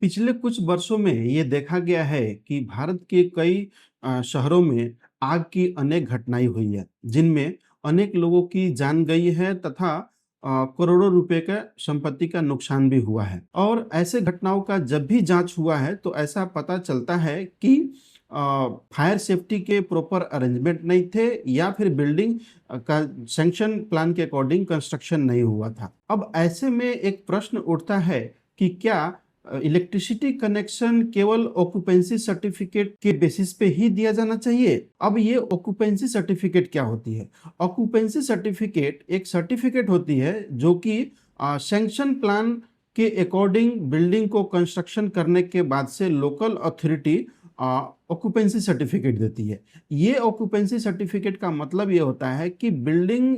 पिछले कुछ वर्षों में ये देखा गया है कि भारत के कई शहरों में आग की अनेक घटनाएं हुई है, जिनमें अनेक लोगों की जान गई है तथा करोड़ों रुपए का संपत्ति का नुकसान भी हुआ है। और ऐसे घटनाओं का जब भी जांच हुआ है तो ऐसा पता चलता है कि फायर सेफ्टी के प्रॉपर अरेंजमेंट नहीं थे या फिर बिल्डिंग का सैंक्शन प्लान के अकॉर्डिंग कंस्ट्रक्शन नहीं हुआ था। अब ऐसे में एक प्रश्न उठता है कि क्या इलेक्ट्रिसिटी कनेक्शन केवल ऑक्यूपेंसी सर्टिफिकेट के बेसिस पे ही दिया जाना चाहिए। अब ये ऑक्यूपेंसी सर्टिफिकेट क्या होती है? ऑक्यूपेंसी सर्टिफिकेट एक सर्टिफिकेट होती है जो कि सैंक्शन प्लान के अकॉर्डिंग बिल्डिंग को कंस्ट्रक्शन करने के बाद से लोकल अथॉरिटी ऑक्यूपेंसी सर्टिफिकेट देती है। ये ऑक्यूपेंसी सर्टिफिकेट का मतलब ये होता है कि बिल्डिंग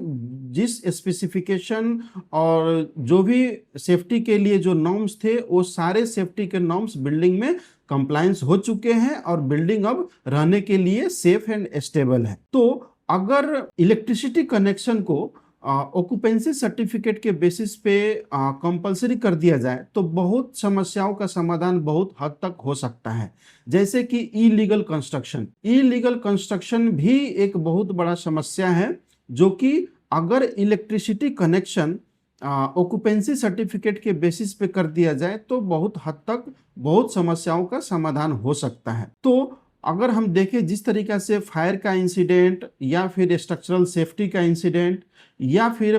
जिस स्पेसिफिकेशन और जो भी सेफ्टी के लिए जो नॉर्म्स थे वो सारे सेफ्टी के नॉर्म्स बिल्डिंग में कंप्लायंस हो चुके हैं और बिल्डिंग अब रहने के लिए सेफ एंड स्टेबल है। तो अगर इलेक्ट्रिसिटी कनेक्शन को ऑक्यूपेंसी सर्टिफिकेट के बेसिस पे कंपलसरी कर दिया जाए तो बहुत समस्याओं का समाधान बहुत हद तक हो सकता है। जैसे कि इलीगल कंस्ट्रक्शन भी एक बहुत बड़ा समस्या है, जो कि अगर इलेक्ट्रिसिटी कनेक्शन ऑक्यूपेंसी सर्टिफिकेट के बेसिस पे कर दिया जाए तो बहुत हद तक बहुत समस्याओं का समाधान हो सकता है। तो अगर हम देखें जिस तरीका से फायर का इंसिडेंट या फिर स्ट्रक्चरल सेफ्टी का इंसिडेंट या फिर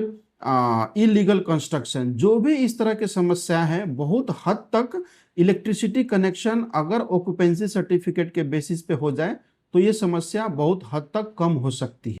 इलीगल कंस्ट्रक्शन, जो भी इस तरह के समस्या है, बहुत हद तक इलेक्ट्रिसिटी कनेक्शन अगर ऑक्यूपेंसी सर्टिफिकेट के बेसिस पे हो जाए तो ये समस्या बहुत हद तक कम हो सकती है।